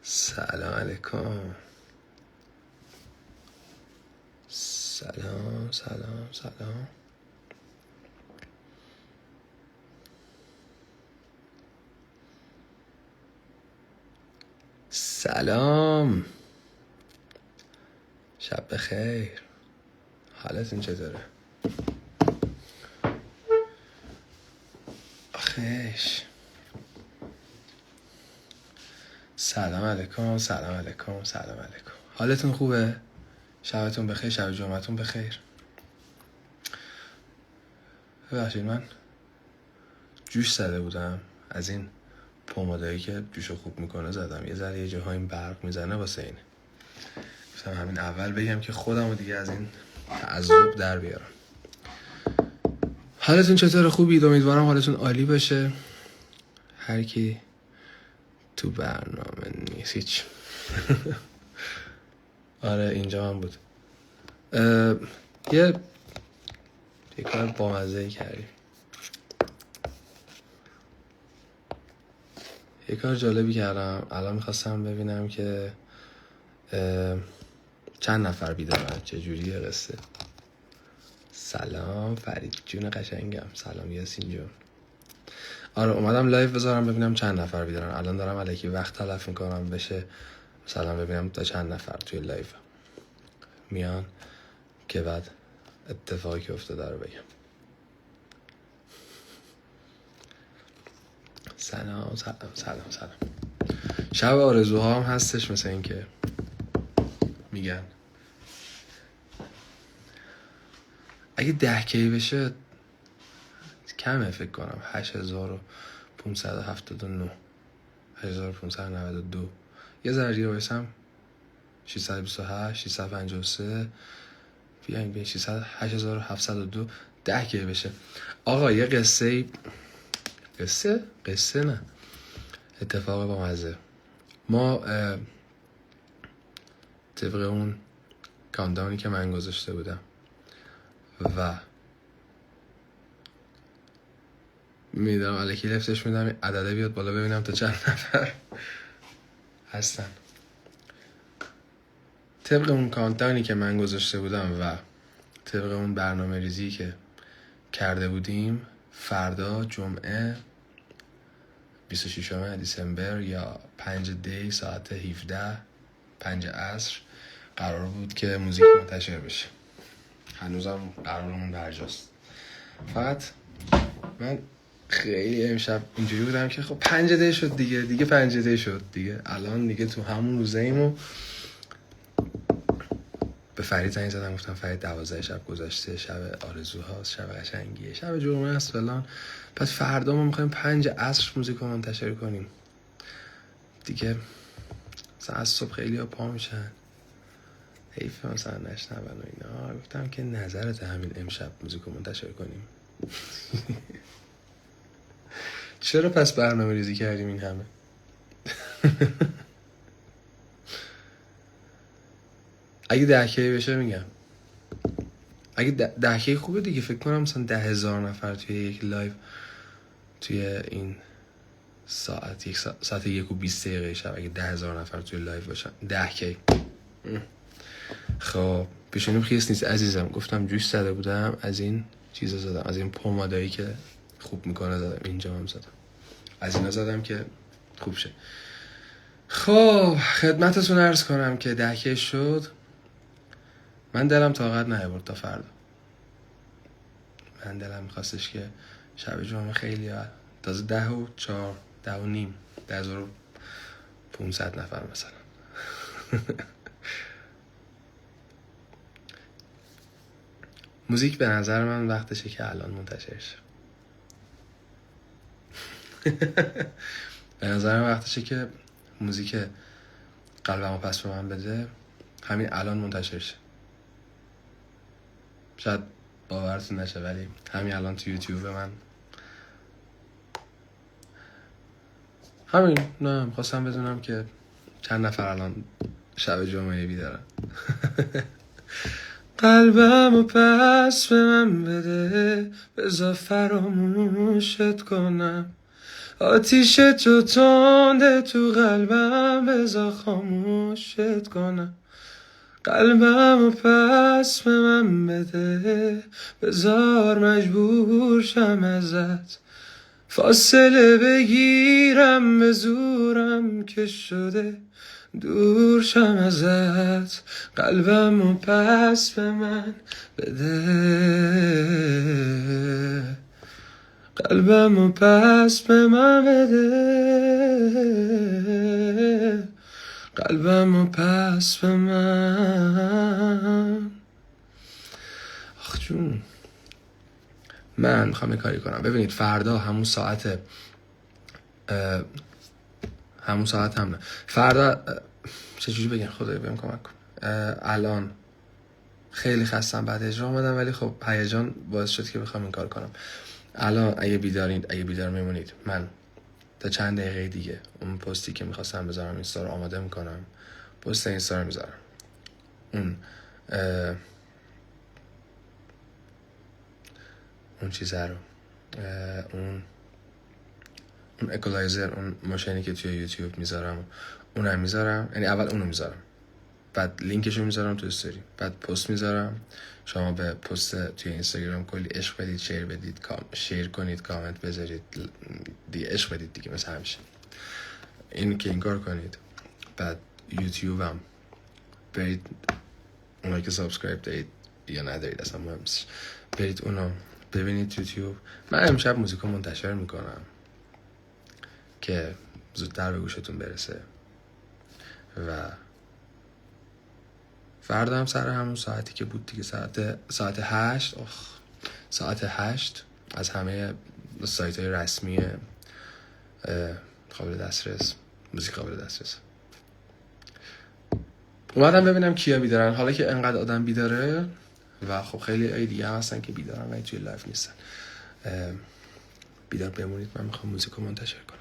سلام علیکم. سلام سلام سلام. سلام، شب بخیر. حالتون چطوره؟ آخیش. سلام علیکم. سلام علیکم. سلام علیکم. حالتون خوبه؟ شبتون بخیر. شب جمعتون بخیر. ببخشید من جوش زده بودم، از این پمادایی که جوشو خوب میکنه زدم. یه ذره یه جاها این برق میزنه، واسه اینه گفتم همین اول بگم که خودمو دیگه از این تعذب در بیارم. حالتون چطوره؟ خوبید؟ امیدوارم حالتون عالی باشه. هر کی تو برنامه نیست هیچ. آره اینجا هم بود. یه کار بامزه‌ای کردیم، یه کار جالبی کردم. الان میخواستم ببینم که چند نفر بیدارن، چجوریه قصه. سلام فرید جون قشنگم. سلام یاسین جون. آره اومدم لایو بذارم ببینم چند نفر بیدارن. الان دارم الکی وقت تلف میکنم بشه مثلا ببینم تا چند نفر توی لایو میان که بعد اتفاقی که افتاده رو بگم. سلام سلام سلام سلام. شب آرزوها هم هستش، مثل این که میگن اگه 10K بشه کمه فکر کنم. 8579 8592 یه ذره دیگه بایستم 628 653 بیاین به 8702 10K بشه. آقا یه قصه نه، اتفاق با مزه. ما طبق اون کاندانی که من گذاشته بودم و میدونم الکی لفتش میدم عدده بیاد بالا ببینم تا چند نفر هستن. طبق اون کاندانی که من گذاشته بودم و طبق اون برنامه ریزی که کرده بودیم، فردا جمعه 26 دیسمبر یا 5 دی ساعت 17 5 عصر قرار بود که موزیک منتشر بشه. هنوزم قرارمون برجاست. فقط من خیلی امشب اینجوری بودم که خب 5 دی شد دیگه 5 دی شد دیگه. الان دیگه تو همون روزاییم و به فرید زنگ زدم گفتم فرید 12 شب گذشته، شب آرزوهاست، شب قشنگیه، شب جمعه است فلان. پس فردا ما میخوایم 5 عصر موزیک رو منتشر کنیم دیگه. مثلا از صبح خیلی ها پا میشن، حیف مثلا نشنون و اینا. گفتم که نظرت همین امشب موزیک رو منتشر کنیم. چرا پس برنامه ریزی کردیم این همه؟ اگه 10K بشه میگم، اگه 10K خوبه دیگه. فکر کنم مثلا 10,000 نفر توی یک لایو توی این ساعت 1:20 شب اگه 10,000 نفر توی لایو باشن 10K. خب پیشونیم خیس نیست عزیزم. گفتم جوش زده بودم، از این چیزا زدم، از این پمادایی که خوب میکنه زدم. اینجا هم زدم، از اینا زدم که خوب شه. خب خدمتتون عرض کنم که 10K شد. من دلم طاقت نیاورد تا فردا. من دلم میخواستش که شب جمعه خیلی تازه 10:04 10:30 10,500 نفر مثلا. موزیک به نظر من وقتشه که الان منتشر شه. به نظر من وقتشه که موزیک قلبمو پس به من بده همین الان منتشر شه. شاید باورتون نشه ولی همین الان تو یوتیوب من همین. نه میخواستم بدونم که چند نفر الان شب جمعه بیدارن. قلبمو پس به من بده، بذار فراموشت کنم. آتیش تو تنده تو قلبم، بذار خاموشت کنم. قلبمو پس به من بده، بذار مجبور شم ازت. فاصله بگیرم به زورم که شده دور شم ازت. قلبمو پس به من بده، قلبمو پس به من بده، قلبمو پس به من. آخ جون، من میخوام یه کاری کنم. ببینید فردا همون ساعت هم نه فردا چجوری بگم، خدای بهم کمک کن. الان خیلی خستم بعد اجرا اومدم، ولی خب هیجان باعث شد که بخوام این کار کنم. الان اگه بیدار میمونید، من تا چند دقیقه دیگه اون پستی که میخواستم بذارم اینستا رو آماده میکنم. پست اینستا رو میذارم. اون چیزه رو اون اکولایزر، اون ماشینی که توی یوتیوب میذارم اونم میذارم. یعنی اول اونو میذارم، بعد لینکشو میذارم تو استوری، بعد پست میذارم. شما به پست توی اینستاگرام کلی عشق بدید، شیر کنید، کامنت بذارید، دیگه عشق بدید دیگه، مثل همیشه این که این کار کنید. بعد یوتیوبم برید، اونایی که سابسکرایب دارید یا ندارید اصلا مهم نیست، برید اونو ببینید یوتیوب. من امشب موزیکو منتشر میکنم که زودتر به گوشتون برسه و فردا هم سر همون ساعتی که بود دیگه، ساعت 8 ساعت 8 از همه سایت های رسمی قابل دسترس، موزیک قابل دسترس. اومدم ببینم کیا بیدارن، حالا که انقدر آدم بیداره و خب خیلی ای دیگه هستن که بیدارن ولی توی لایف نیستن. بیدار بمونید، من میخوام موزیکو منتشر کنم.